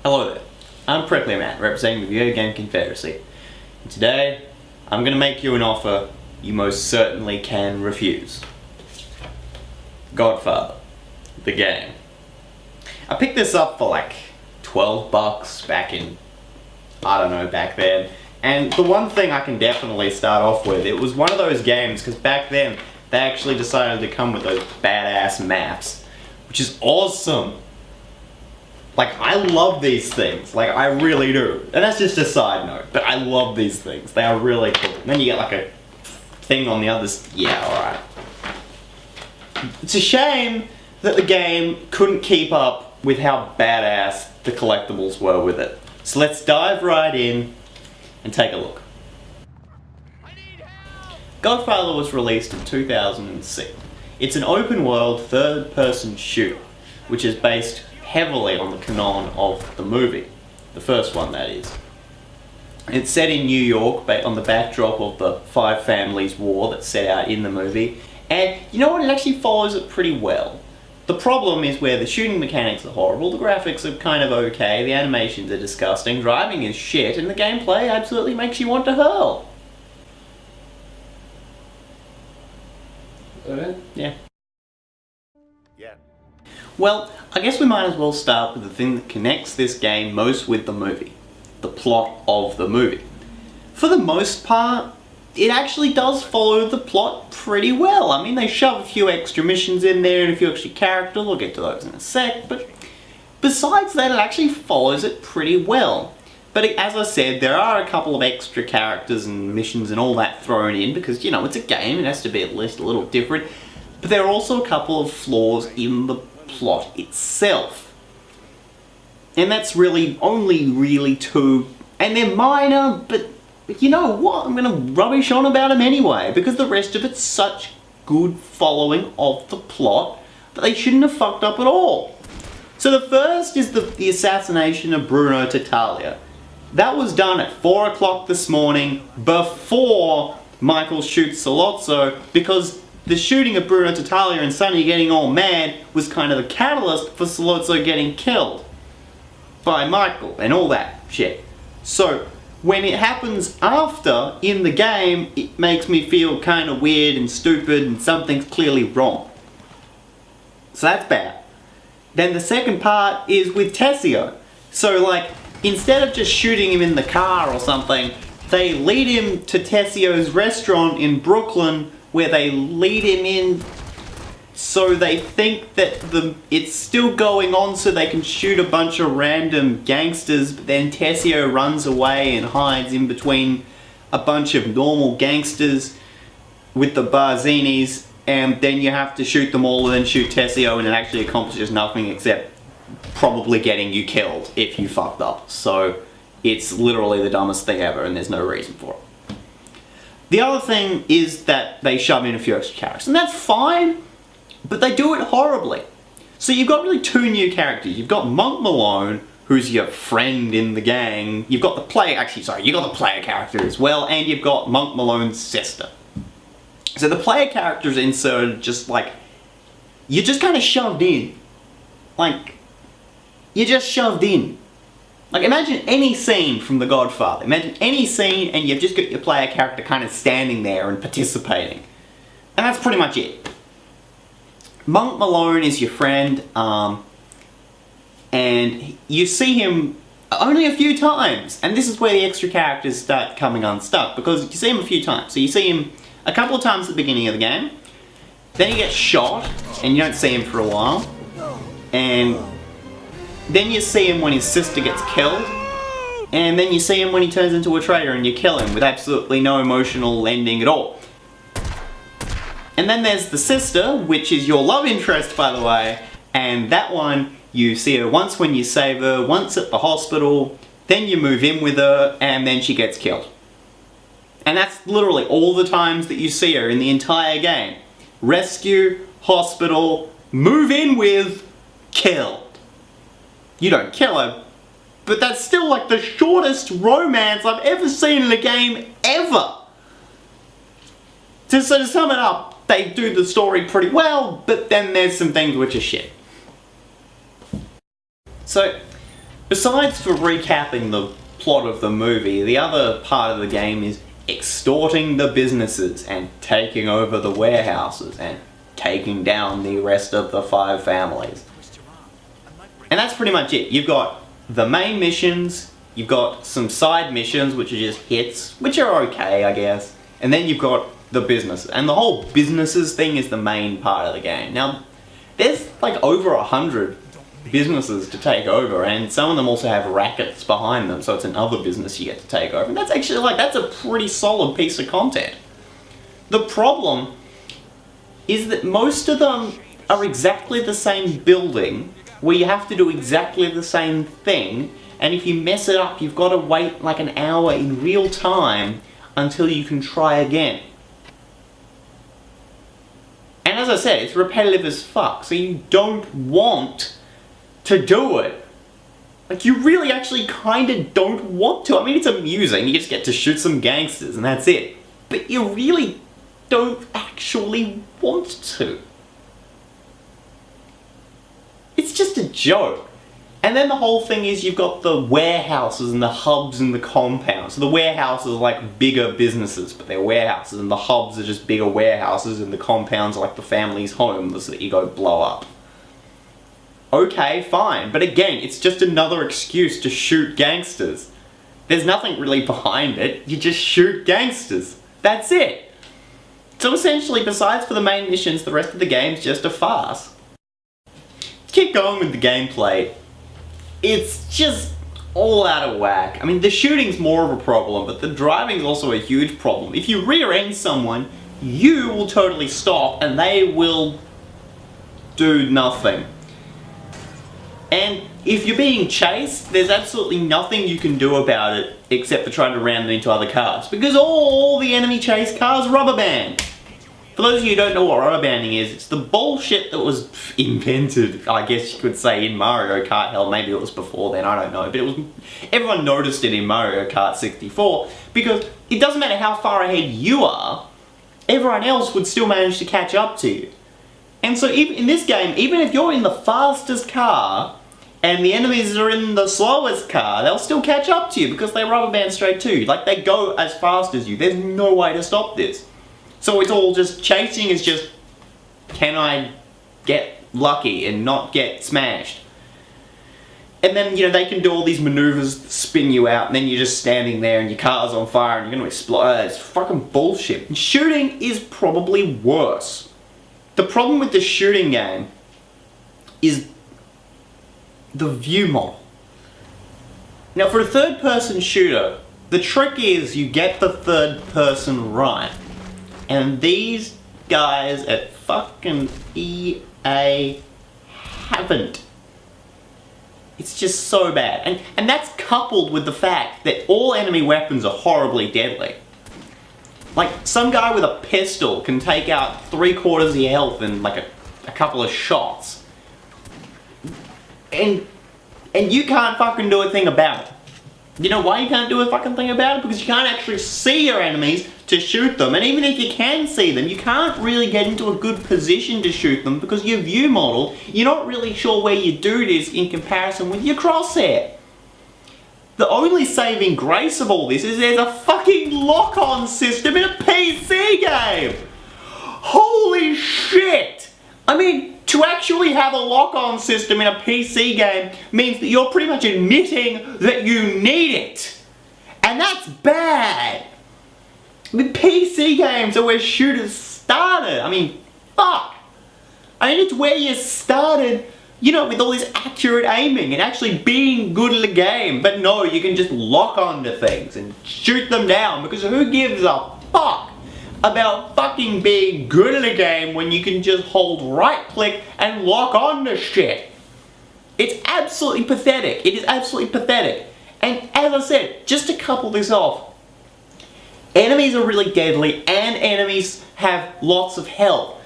Hello there, I'm Prickly Man, representing the video game Confederacy. And today, I'm going to make you an offer you most certainly can refuse. Godfather, the game. I picked this up for like $12 back in, I don't know, back then. And the one thing I can definitely start off with, it was one of those games, because back then, they actually decided to come with those badass maps, which is awesome. Like, I love these things. Like, I really do. And that's just a side note, but I love these things. They are really cool. And then you get like a thing on the other yeah, alright. It's a shame that the game couldn't keep up with how badass the collectibles were with it. So let's dive right in and take a look. Godfather was released in 2006. It's an open world third-person shooter, which is based heavily on the canon of the movie. The first one, that is. It's set in New York, on the backdrop of the Five Families War that's set out in the movie. And you know what? It actually follows it pretty well. The problem is where the shooting mechanics are horrible, the graphics are kind of okay, the animations are disgusting, driving is shit, and the gameplay absolutely makes you want to hurl. Yeah. Well, I guess we might as well start with the thing that connects this game most with the movie. The plot of the movie. For the most part, it actually does follow the plot pretty well. I mean, they shove a few extra missions in there and a few extra characters, we'll get to those in a sec, but besides that, it actually follows it pretty well. But as I said, there are a couple of extra characters and missions and all that thrown in because, you know, it's a game, it has to be at least a little different. But there are also a couple of flaws in the plot itself. And that's really only really two, and they're minor, but you know what? I'm gonna rubbish on about them anyway, because the rest of it's such good following of the plot that they shouldn't have fucked up at all. So the first is the assassination of Bruno Tattaglia. That was done at 4 o'clock this morning before Michael shoots Sollozzo, because the shooting of Bruno Tattaglia and Sonny getting all mad was kind of the catalyst for Sollozzo getting killed by Michael and all that shit. So when it happens after in the game, it makes me feel kind of weird and stupid and something's clearly wrong. So that's bad. Then the second part is with Tessio. So like, instead of just shooting him in the car or something, they lead him to Tessio's restaurant in Brooklyn, where they lead him in so they think that it's still going on so they can shoot a bunch of random gangsters, but then Tessio runs away and hides in between a bunch of normal gangsters with the Barzinis, and then you have to shoot them all and then shoot Tessio, and it actually accomplishes nothing except probably getting you killed if you fucked up. So it's literally the dumbest thing ever and there's no reason for it. The other thing is that they shove in a few extra characters, and that's fine, but they do it horribly. So you've got really two new characters. You've got Monk Malone, who's your friend in the gang. You've got the player, you've got the player character as well, and you've got Monk Malone's sister. So the player character is inserted just like, you're just kind of shoved in. Like, you're just shoved in. Like, imagine any scene from The Godfather. Imagine any scene and you've just got your player character kind of standing there and participating. And that's pretty much it. Monk Malone is your friend, and you see him only a few times. And this is where the extra characters start coming unstuck, because you see him a few times. So you see him a couple of times at the beginning of the game, then he gets shot, and you don't see him for a while. And then you see him when his sister gets killed, and then you see him when he turns into a traitor and you kill him with absolutely no emotional ending at all. And then there's the sister, which is your love interest, by the way, and that one, you see her once when you save her, once at the hospital, then you move in with her, and then she gets killed. And that's literally all the times that you see her in the entire game. Rescue, hospital, move in with, kill. You don't kill her, but that's still like the shortest romance I've ever seen in a game ever. So to sum it up, they do the story pretty well, but then there's some things which are shit. So, Besides for recapping the plot of the movie, the other part of the game is extorting the businesses and taking over the warehouses and taking down the rest of the 5 families. And that's pretty much it. You've got the main missions, you've got some side missions which are just hits, which are okay I guess, and then you've got the businesses. And the whole businesses thing is the main part of the game. Now, there's like over 100 businesses to take over, and some of them also have rackets behind them, so it's another business you get to take over. And that's actually that's a pretty solid piece of content. The problem is that most of them are exactly the same building, where you have to do exactly the same thing, and if you mess it up, you've got to wait like an hour in real time until you can try again. And as I said, it's repetitive as fuck, so you don't want to do it. Like, you really actually kinda don't want to. I mean, it's amusing, you just get to shoot some gangsters and that's it. But you really don't actually want to. It's just a joke. And then the whole thing is you've got the warehouses and the hubs and the compounds. So the warehouses are like bigger businesses, but they're warehouses, and the hubs are just bigger warehouses, and the compounds are like the family's homes that you go blow up. Okay, fine, but again, it's just another excuse to shoot gangsters. There's nothing really behind it, you just shoot gangsters. That's it. So essentially, besides for the main missions, the rest of the game's just a farce. Keep going with the gameplay. It's just all out of whack. I mean, the shooting's more of a problem, but the driving's also a huge problem. If you rear-end someone, you will totally stop and they will do nothing. And if you're being chased, there's absolutely nothing you can do about it except for trying to ram them into other cars, because all the enemy chase cars rubber band. For those of you who don't know what rubber banding is, it's the bullshit that was invented, I guess you could say, in Mario Kart. Hell, maybe it was before then, I don't know. But it was, everyone noticed it in Mario Kart 64, because it doesn't matter how far ahead you are, everyone else would still manage to catch up to you. And so even in this game, even if you're in the fastest car, and the enemies are in the slowest car, they'll still catch up to you, because they rubber band straight to you. Like, they go as fast as you. There's no way to stop this. So it's all just, chasing is just, can I get lucky and not get smashed? And then, you know, they can do all these maneuvers, spin you out, and then you're just standing there and your car's on fire and you're gonna explode. It's fucking bullshit. And shooting is probably worse. The problem with the shooting game is the view model. Now, for a third-person shooter, the trick is you get the third person right. And these guys at fucking EA haven't. It's just so bad. And that's coupled with the fact that all enemy weapons are horribly deadly. Like, some guy with a pistol can take out 3/4 of your health in like a couple of shots. And you can't fucking do a thing about it. You know why you can't do a fucking thing about it? Because you can't actually see your enemies to shoot them. And even if you can see them, you can't really get into a good position to shoot them, because your view model, you're not really sure where your dude is in comparison with your crosshair. The only saving grace of all this is there's a fucking lock-on system in a PC game! Holy shit! I mean, to actually have a lock-on system in a PC game means that you're pretty much admitting that you need it. And that's bad. I mean, PC games are where shooters started. I mean, fuck. I mean, it's where you started, you know, with all this accurate aiming and actually being good at the game. But no, you can just lock onto things and shoot them down, because who gives a fuck about fucking being good at a game when you can just hold right click and lock on to shit? It's absolutely pathetic. It is absolutely pathetic. And as I said, just to couple this off, enemies are really deadly and enemies have lots of health.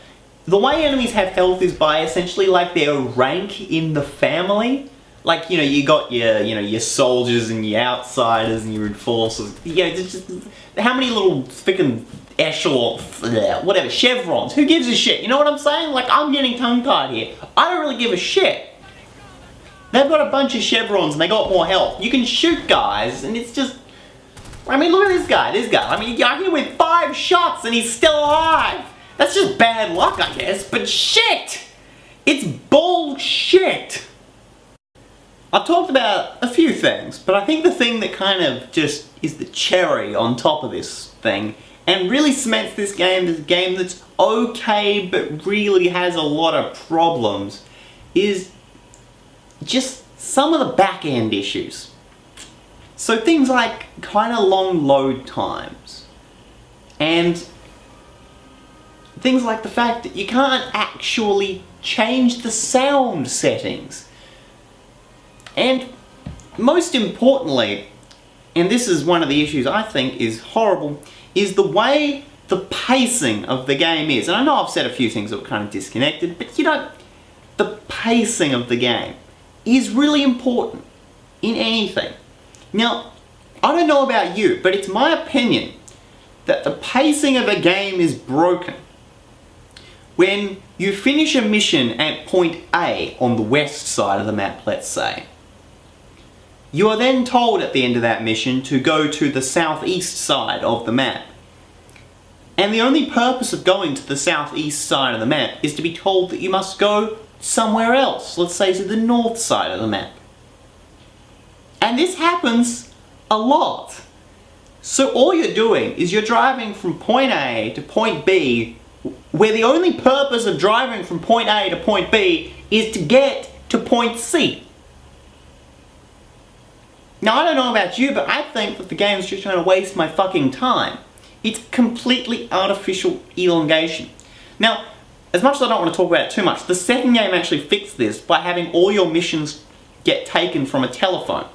The way enemies have health is by essentially like their rank in the family. Like, you know, you got your soldiers and your outsiders and your enforcers. You know, just how many little freaking echelon, whatever, chevrons. Who gives a shit? You know what I'm saying? Like, I'm getting tongue-tied here. I don't really give a shit. They've got a bunch of chevrons and they got more health. You can shoot guys and it's just... I mean, look at this guy. I mean, I hit him with 5 shots and he's still alive. That's just bad luck, I guess, but shit! It's bullshit! I've talked about a few things, but I think the thing that kind of just is the cherry on top of this thing and really cements this game as a game that's okay but really has a lot of problems is just some of the back-end issues. So things like kind of long load times and things like the fact that you can't actually change the sound settings. And most importantly, and this is one of the issues I think is horrible, is the way the pacing of the game is. And I know I've said a few things that were kind of disconnected, but you know, the pacing of the game is really important in anything. Now, I don't know about you, but it's my opinion that the pacing of a game is broken when you finish a mission at point A on the west side of the map, let's say. You are then told at the end of that mission to go to the southeast side of the map. And the only purpose of going to the southeast side of the map is to be told that you must go somewhere else, let's say to the north side of the map. And this happens a lot. So all you're doing is you're driving from point A to point B, where the only purpose of driving from point A to point B is to get to point C. Now, I don't know about you, but I think that the game's just trying to waste my fucking time. It's completely artificial elongation. Now, as much as I don't want to talk about it too much, the second game actually fixed this by having all your missions get taken from a telephone.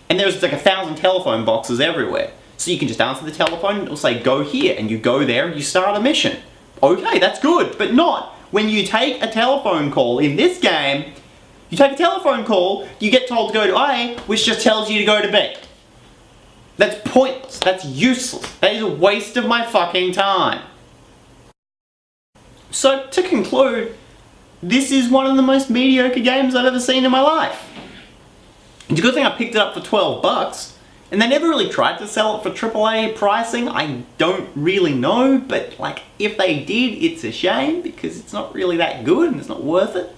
And there's like 1,000 telephone boxes everywhere. So you can just answer the telephone, it'll say go here, and you go there and you start a mission. Okay, that's good, but not when you take a telephone call in this game. You take a telephone call, you get told to go to A, which just tells you to go to B. That's pointless. That's useless. That is a waste of my fucking time. So, to conclude, this is one of the most mediocre games I've ever seen in my life. It's a good thing I picked it up for $12, and they never really tried to sell it for AAA pricing. I don't really know, but like, if they did, it's a shame, because it's not really that good and it's not worth it.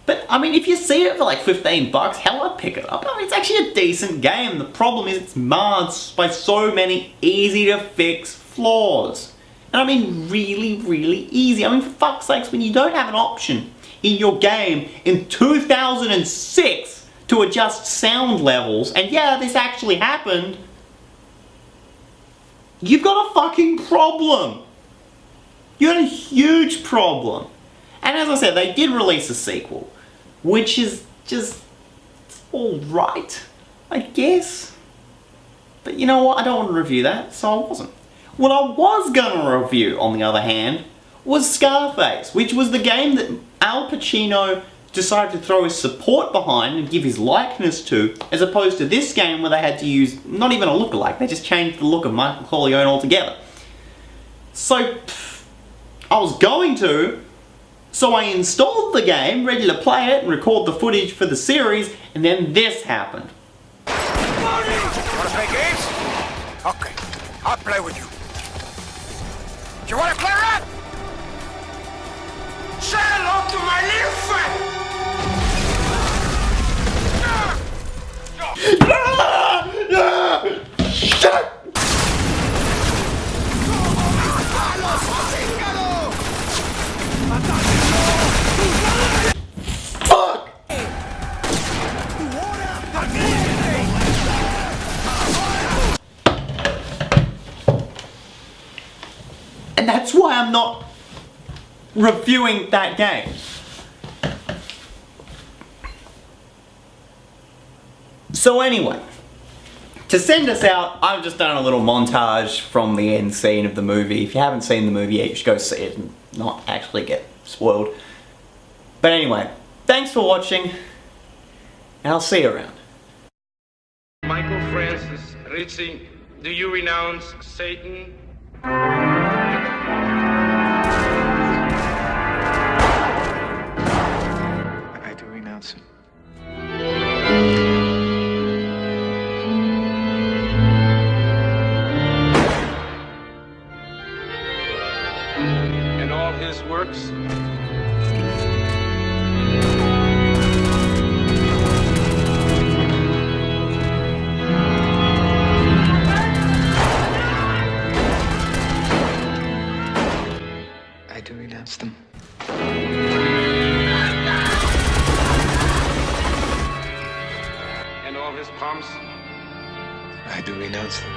But, I mean, if you see it for like $15, hell, I'd pick it up. I mean, it's actually a decent game. The problem is it's marred by so many easy-to-fix flaws. And I mean, really, really easy. I mean, for fuck's sakes, when you don't have an option in your game in 2006 to adjust sound levels, and yeah, this actually happened, you've got a fucking problem. You got a huge problem. And as I said, they did release a sequel, which is just alright, I guess. But you know what, I don't want to review that, so I wasn't. What I was gonna review, on the other hand, was Scarface, which was the game that Al Pacino decided to throw his support behind and give his likeness to, as opposed to this game where they had to use not even a lookalike, they just changed the look of Michael Corleone altogether. So, I was going to, so I installed the game, ready to play it and record the footage for the series, and then this happened. Wanna play games? Okay, I'll play with you. You wanna clear up? Say hello to my little friend! Shut! Fuck! And that's why I'm not reviewing that game. So anyway, to send us out, I've just done a little montage from the end scene of the movie. If you haven't seen the movie yet, you should go see it and not actually get spoiled. But anyway, thanks for watching, and I'll see you around. Michael Francis Ritchie, do you renounce Satan? I do renounce him. all his pomps? I do renounce them.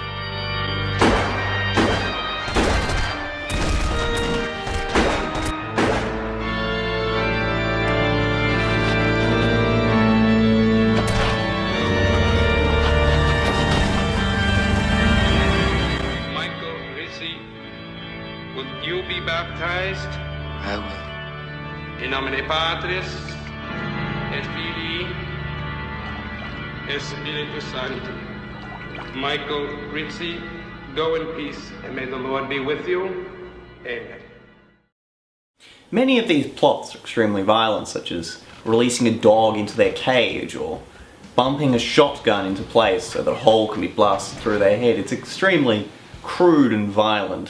Michael Rizzi, would you be baptized? I will. In nomine Patris, et Filii, et Spiritus Sancti. Michael Rizzi, go in peace, and may the Lord be with you. Amen. Many of these plots are extremely violent, such as releasing a dog into their cage or bumping a shotgun into place so that a hole can be blasted through their head. It's extremely crude and violent.